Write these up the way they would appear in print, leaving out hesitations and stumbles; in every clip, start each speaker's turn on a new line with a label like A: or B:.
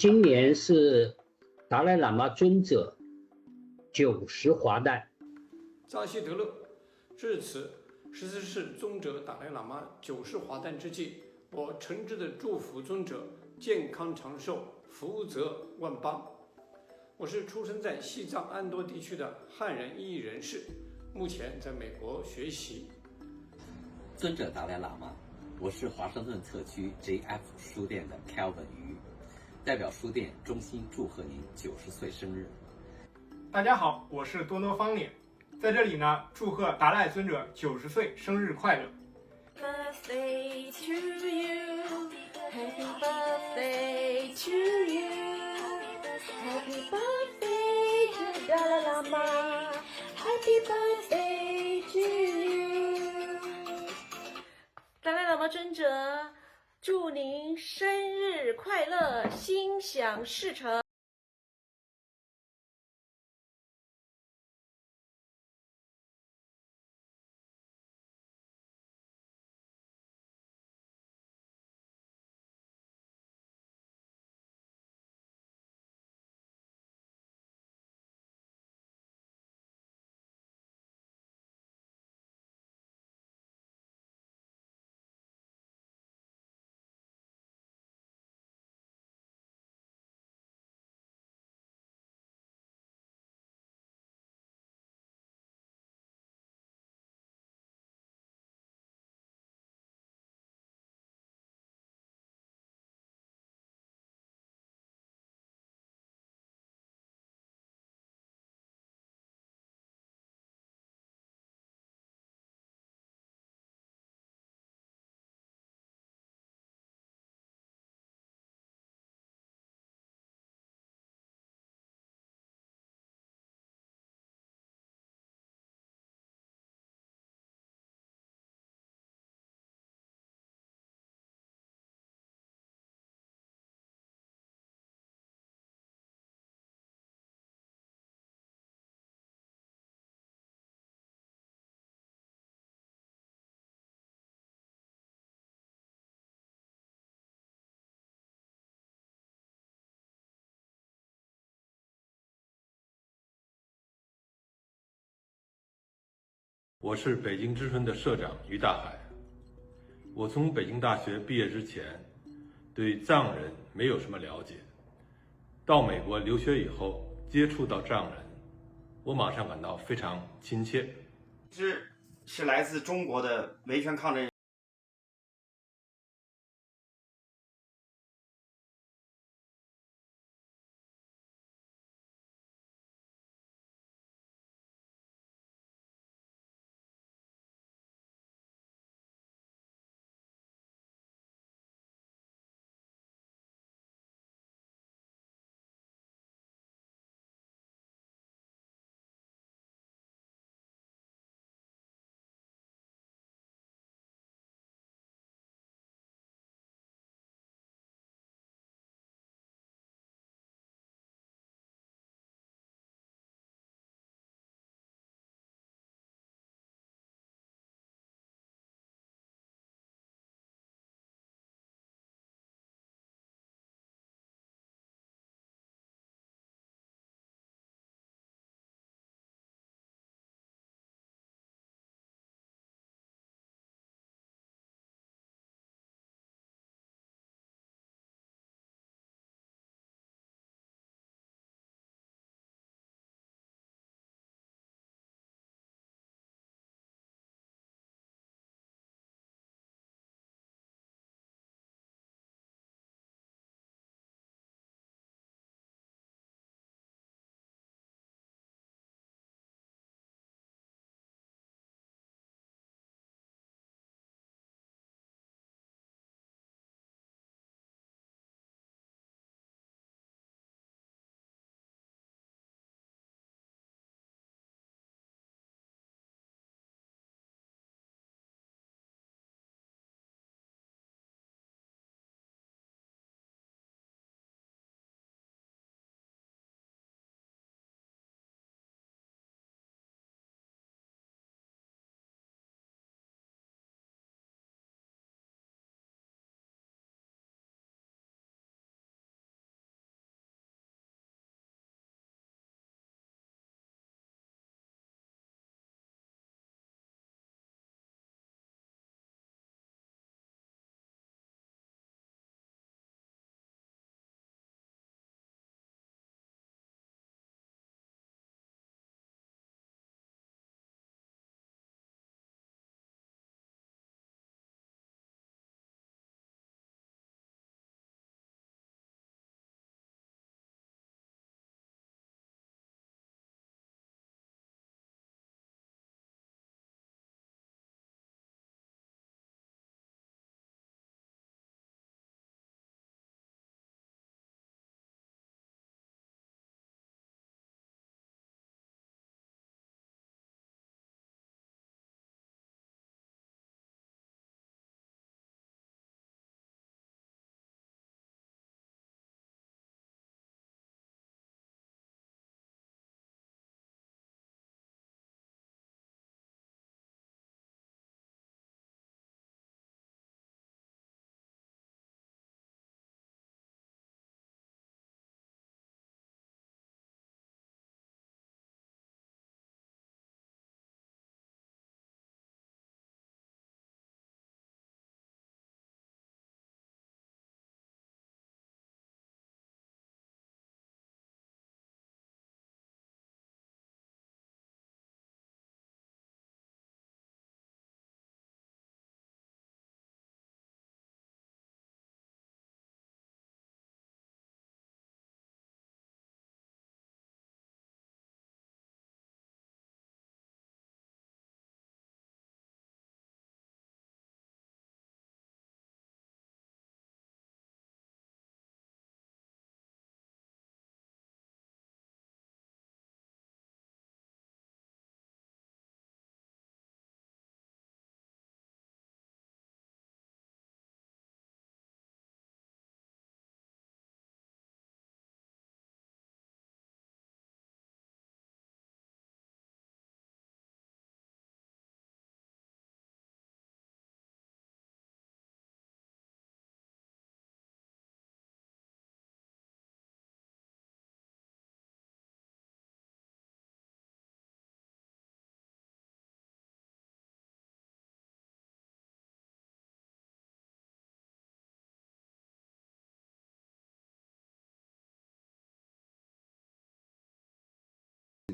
A: 今年是达赖喇嘛尊者90华诞。
B: 扎西德勒，至此14世宗者达赖喇嘛90华诞之际，我诚挚地祝福尊者健康长寿，福泽万邦。我是出生在西藏安多地区的汉人异议人士，目前在美国学习。
C: 尊者达赖喇嘛，我是华盛顿特区 JF 书店的 Calvin 于，代表书店衷心祝贺您90岁生日。
D: 大家好，我是多多方脸，在这里呢，祝贺达赖尊者90岁生日快乐。
E: Birthday to you, Happy birthday to you, Happy birthday to Dalai Lama, Happy birthday to you。 达赖喇嘛尊者，祝您生日快乐，心想事成。
F: 我是北京之春的社长于大海。我从北京大学毕业之前，对藏人没有什么了解。到美国留学以后，接触到藏人，我马上感到非常亲切。
G: 是来自中国的维权抗争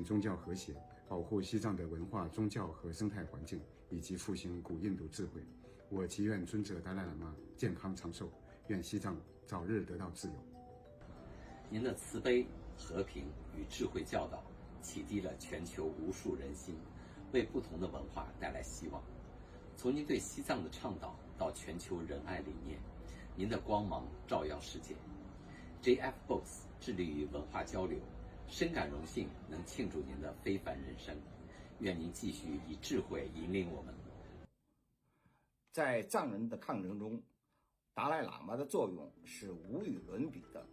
H: 宗教和谐，保护西藏的文化、宗教和生态环境，以及复兴古印度智慧。我祈愿尊者达赖喇嘛健康长寿，愿西藏早日得到自由。
C: 您的慈悲、和平与智慧教导，启迪了全球无数人心，为不同的文化带来希望。从您对西藏的倡导到全球仁爱理念，您的光芒照耀世界。JF Books 致力于文化交流，深感荣幸能庆祝您的非凡人生。愿您继续以智慧引领我们。
I: 在藏人的抗争中，达赖喇嘛的作用是无与伦比的。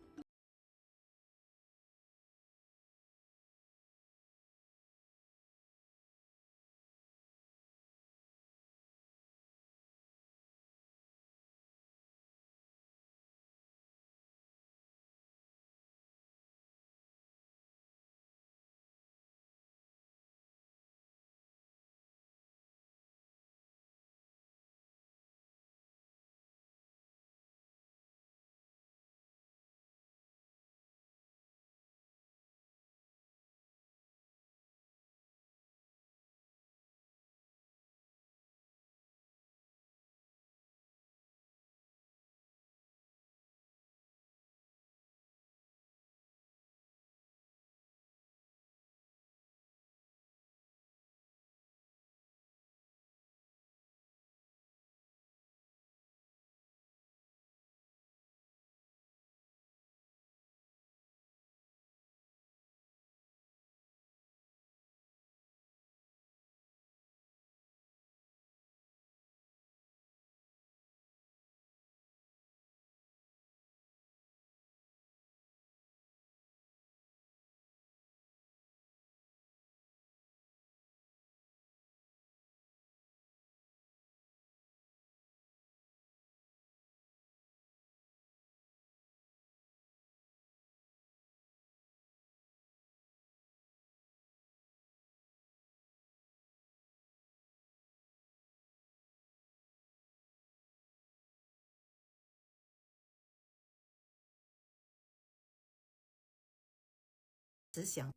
J: 慈祥。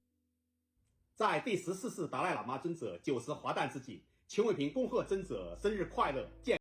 K: 在第14世达赖喇嘛尊者90华诞之际，秦伟平恭贺尊者生日快乐，健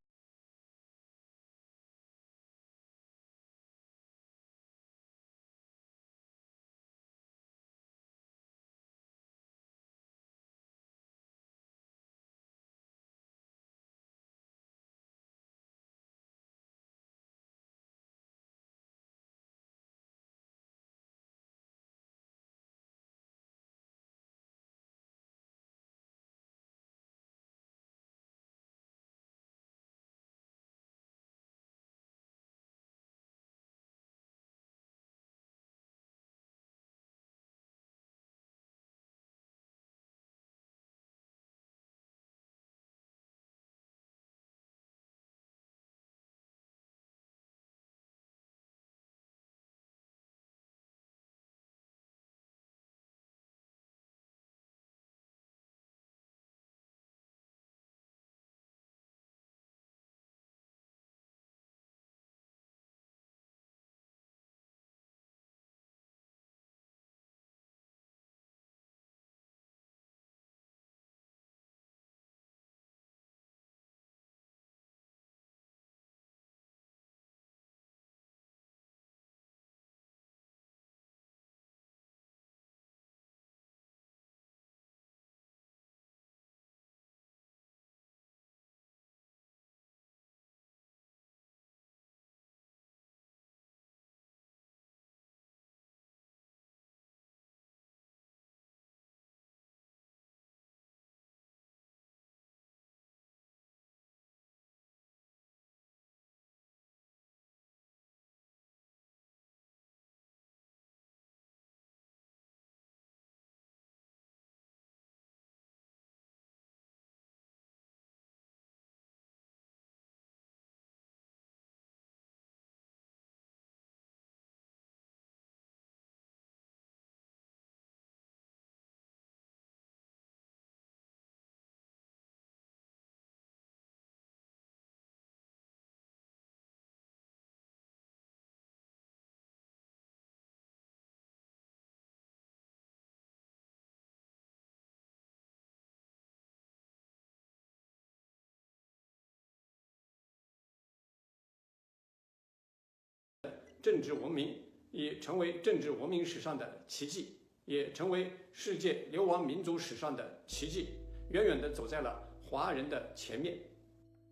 B: 政治文明，已成为政治文明史上的奇迹，也成为世界流亡民族史上的奇迹，远远地走在了华人的前面。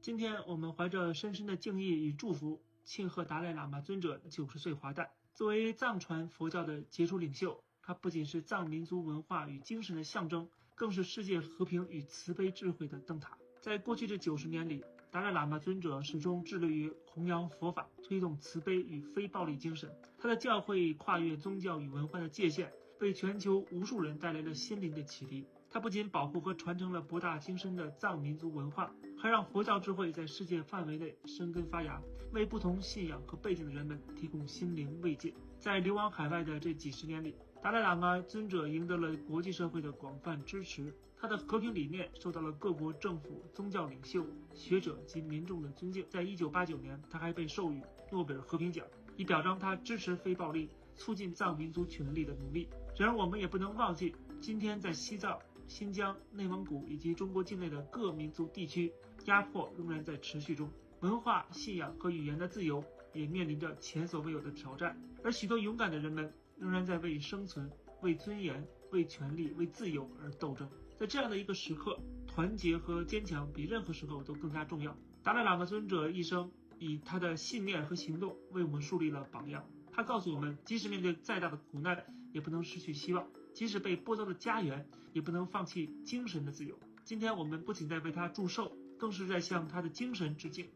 L: 今天我们怀着深深的敬意与祝福，庆贺达赖喇嘛尊者90岁华诞。作为藏传佛教的杰出领袖，他不仅是藏民族文化与精神的象征，更是世界和平与慈悲智慧的灯塔。在过去这90年里，达赖喇嘛尊者始终致力于弘扬佛法，推动慈悲与非暴力精神。他的教诲跨越宗教与文化的界限，为全球无数人带来了心灵的启迪。他不仅保护和传承了博大精深的藏民族文化，还让佛教智慧在世界范围内生根发芽，为不同信仰和背景的人们提供心灵慰藉。在流亡海外的这几十年里，达赖喇嘛尊者赢得了国际社会的广泛支持，他的和平理念受到了各国政府、宗教领袖、学者及民众的尊敬。在1989年，他还被授予诺贝尔和平奖，以表彰他支持非暴力、促进藏民族权利的努力。然而，我们也不能忘记，今天在西藏、新疆、内蒙古以及中国境内的各民族地区，压迫仍然在持续中，文化、信仰和语言的自由也面临着前所未有的挑战，而许多勇敢的人们仍然在为生存、为尊严、为权利、为自由而斗争。在这样的一个时刻，团结和坚强比任何时候都更加重要。达赖喇嘛尊者一生以他的信念和行动为我们树立了榜样。他告诉我们，即使面对再大的苦难，也不能失去希望；即使被剥夺了家园，也不能放弃精神的自由。今天我们不仅在为他祝寿，更是在向他的精神致敬。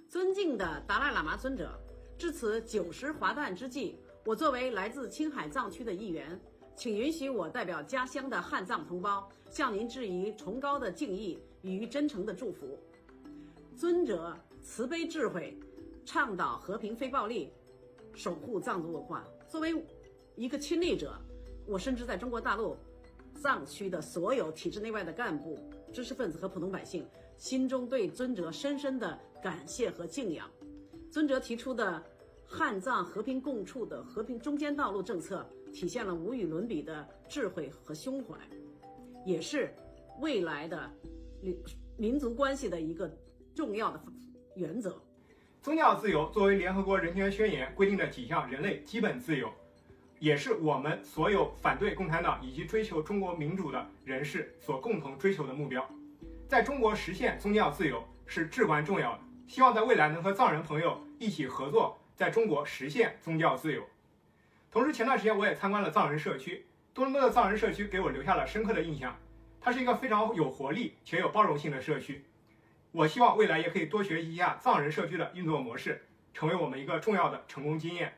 M: 尊敬的达赖喇嘛尊者，至此90华诞之际，我作为来自青海藏区的一员，请允许我代表家乡的汉藏同胞，向您致以崇高的敬意与真诚的祝福。尊者慈悲智慧，倡导和平非暴力，守护藏族文化。作为一个亲历者，我深知在中国大陆藏区的所有体制内外的干部、知识分子和普通百姓心中对尊者深深的感谢和敬仰。尊者提出的汉藏和平共处的和平中间道路政策，体现了无与伦比的智慧和胸怀，也是未来的民族关系的一个重要的原则。
D: 宗教自由作为联合国人权宣言规定的几项人类基本自由，也是我们所有反对共产党以及追求中国民主的人士所共同追求的目标。在中国实现宗教自由是至关重要的，希望在未来能和藏人朋友一起合作，在中国实现宗教自由。同时，前段时间我也参观了藏人社区，多伦多的藏人社区给我留下了深刻的印象。它是一个非常有活力且有包容性的社区。我希望未来也可以多学习一下藏人社区的运作模式，成为我们一个重要的成功经验。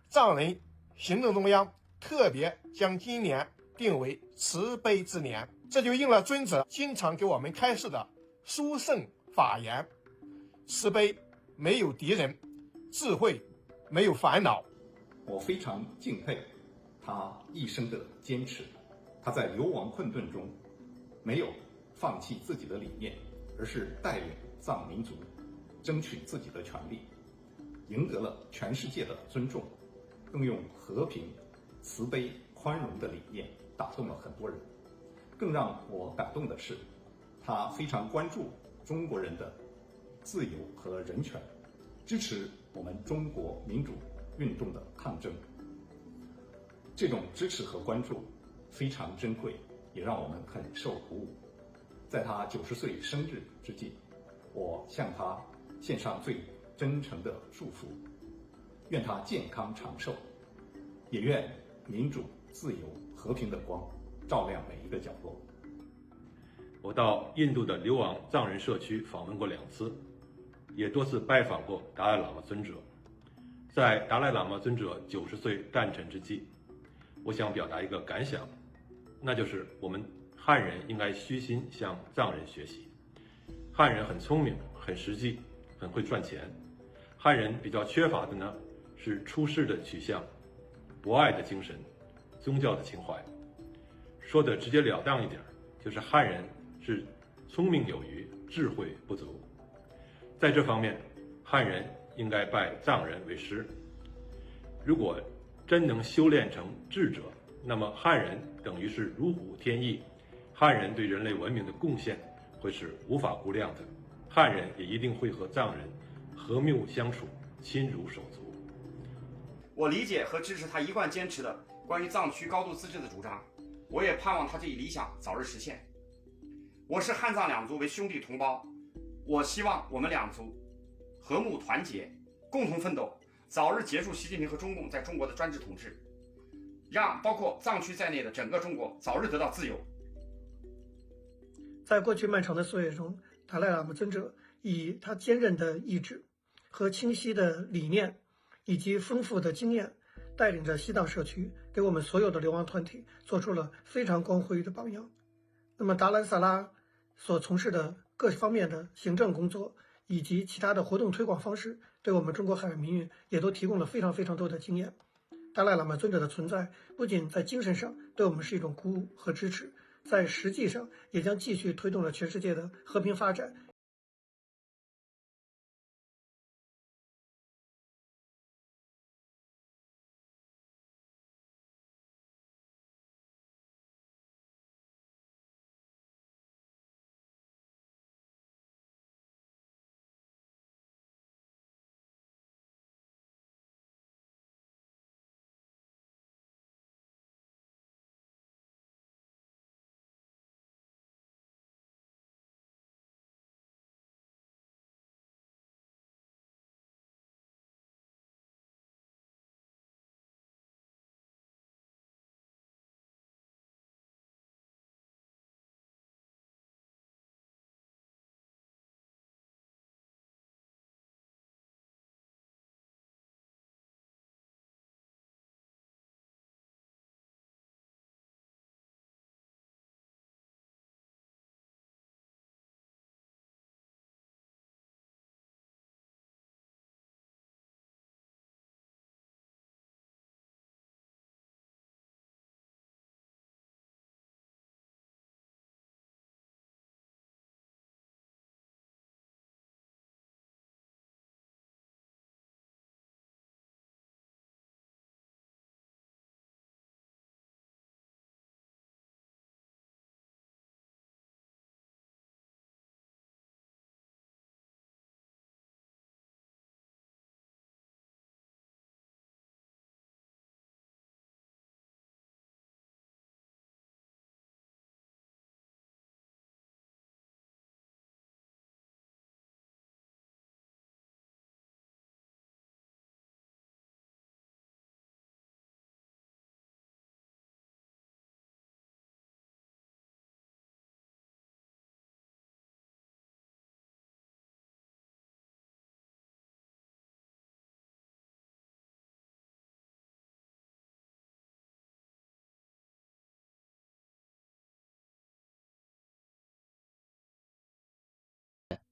N: 藏人行政中央特别将今年定为慈悲之年，这就应了尊者经常给我们开示的殊胜法言：慈悲没有敌人，智慧没有烦恼。
K: 我非常敬佩他一生的坚持，他在流亡困顿中没有放弃自己的理念，而是带领藏民族争取自己的权利，赢得了全世界的尊重，更用和平、慈悲、宽容的理念打动了很多人。更让我感动的是，他非常关注中国人的自由和人权，支持我们中国民主运动的抗争。这种支持和关注非常珍贵，也让我们很受鼓舞。在他90岁生日之际，我向他献上最真诚的祝福，愿他健康长寿，也愿民主、自由、和平的光照亮每一个角落。
F: 我到印度的流亡藏人社区访问过2次，也多次拜访过达赖喇嘛尊者。在达赖喇嘛尊者90岁诞辰之际，我想表达一个感想，那就是我们汉人应该虚心向藏人学习。汉人很聪明、很实际、很会赚钱。汉人比较缺乏的呢，是出世的取向、博爱的精神、宗教的情怀。说的直截了当一点，就是汉人是聪明有余，智慧不足。在这方面，汉人应该拜藏人为师。如果真能修炼成智者，那么汉人等于是如虎添翼，汉人对人类文明的贡献会是无法估量的，汉人也一定会和藏人和睦相处，亲如手足。
G: 我理解和支持他一贯坚持的关于藏区高度自治的主张，我也盼望他这一理想早日实现。我视汉藏两族为兄弟同胞，我希望我们两族和睦团结，共同奋斗，早日结束习近平和中共在中国的专制统治，让包括藏区在内的整个中国早日得到自由。
O: 在过去漫长的岁月中，达赖喇嘛尊者以他坚韧的意志和清晰的理念以及丰富的经验，带领着西藏社区，给我们所有的流亡团体做出了非常光辉的榜样。那么达兰萨拉所从事的各方面的行政工作以及其他的活动推广方式，对我们中国海外民运也都提供了非常多的经验。达赖喇嘛尊者的存在不仅在精神上对我们是一种鼓舞和支持，在实际上也将继续推动了全世界的和平发展。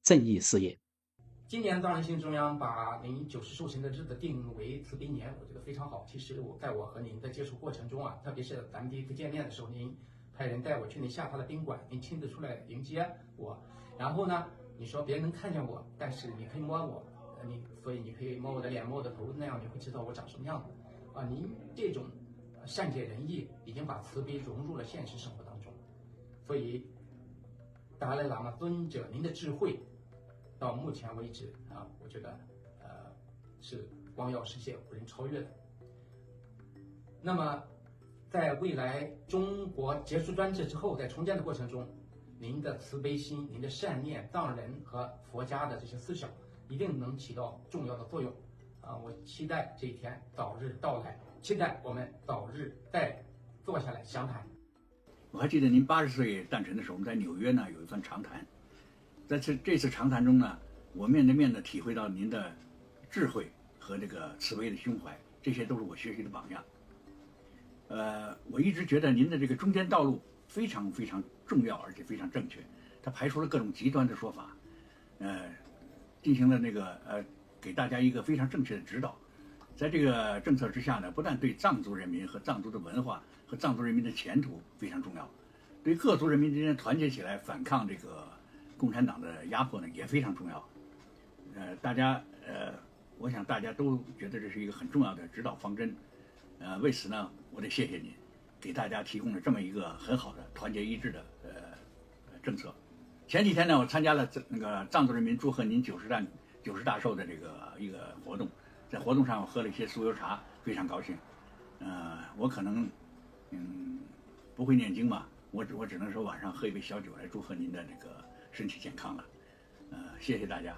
P: 正义事业。
Q: 今年藏人新中央把您90寿辰的日子定为慈悲年，我觉得非常好。其实在我和您的接触过程中啊，特别是咱们第一次见面的时候，您派人带我去您下榻的宾馆，您亲自出来迎接我。然后呢，你说别人能看见我，但是你可以摸我，所以你可以摸我的脸、摸我的头，那样你会知道我长什么样子。啊，您这种善解人意已经把慈悲融入了现实生活当中，所以达赖喇嘛尊者您的智慧到目前为止啊，我觉得是光耀世界无人超越的。那么在未来中国结束专制之后，在重建的过程中，您的慈悲心、您的善念、藏人和佛家的这些思想一定能起到重要的作用啊！我期待这一天早日到来，期待我们早日再坐下来详谈。
R: 我还记得您80岁诞辰的时候，我们在纽约呢有一番长谈。在这次长谈中呢，我面对面的体会到您的智慧和这个慈悲的胸怀，这些都是我学习的榜样。我一直觉得您的这个中间道路非常重要，而且非常正确。它排除了各种极端的说法，进行了给大家一个非常正确的指导。在这个政策之下呢，不但对藏族人民和藏族的文化和藏族人民的前途非常重要，对各族人民之间团结起来反抗这个共产党的压迫呢也非常重要。我想大家都觉得这是一个很重要的指导方针。为此呢，我得谢谢您，给大家提供了这么一个很好的团结一致的政策。前几天呢，我参加了藏族人民祝贺您90大寿的这个一个活动，在活动上我喝了一些酥油茶，非常高兴。我可能不会念经嘛，我只能说晚上喝一杯小酒来祝贺您的这个身体健康了。谢谢大家。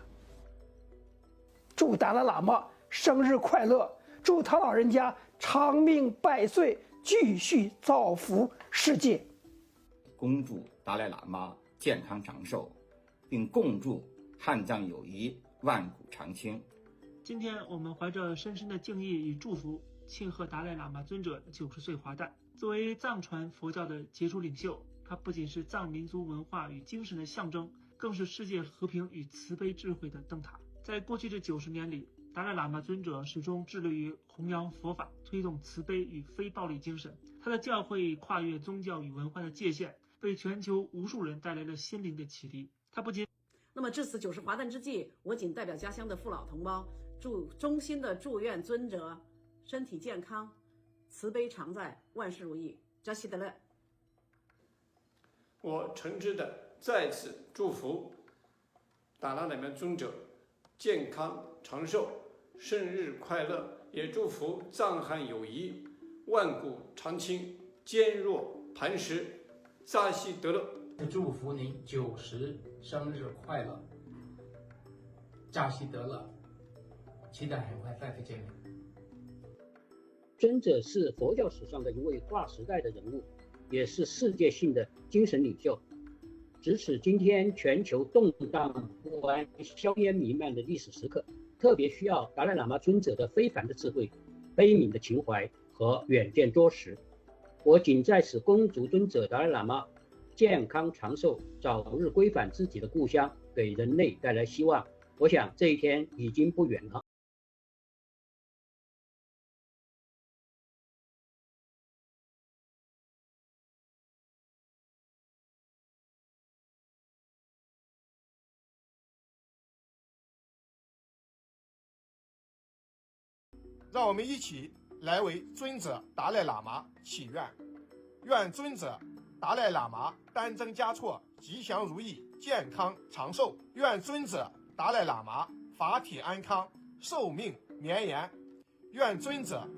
S: 祝达赖喇嘛生日快乐，祝他老人家长命百岁，继续造福世界。
I: 恭祝达赖喇嘛健康长寿，并共祝汉藏友谊万古长青。
L: 今天我们怀着深深的敬意与祝福，庆贺达赖喇嘛尊者90岁华诞。作为藏传佛教的杰出领袖，他不仅是藏民族文化与精神的象征，更是世界和平与慈悲智慧的灯塔。在过去这90年里，达赖喇嘛尊者始终致力于弘扬佛法，推动慈悲与非暴力精神。他的教诲跨越宗教与文化的界限，为全球无数人带来了心灵的启迪。他不仅
M: 那么至此90华诞之际，我谨代表家乡的父老同胞，衷心的祝愿尊者身体健康，慈悲常在，万事如意。扎西德勒。
B: 我诚挚的再次祝福达赖喇嘛尊者健康长寿，生日快乐！也祝福藏汉友谊万古长青，坚若磐石。扎西德勒。
Q: 祝福您90生日快乐，扎西德勒。期待很快再次见面。
A: 尊者是佛教史上的一位划时代的人物，也是世界性的精神领袖。值此今天全球动荡不安、硝烟弥漫的历史时刻，特别需要达赖喇嘛尊者的非凡的智慧、悲悯的情怀和远见卓识。我谨在此恭祝尊者达赖喇嘛健康长寿，早日归返自己的故乡，给人类带来希望。我想这一天已经不远了。
N: 让我们一起来为尊者达赖喇嘛祈愿，愿尊者达赖喇嘛丹增嘉措，吉祥如意，健康长寿；愿尊者达赖喇嘛法体安康，寿命绵延；愿尊者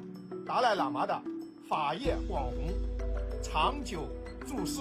N: 达赖喇嘛的法业广弘，长久住世。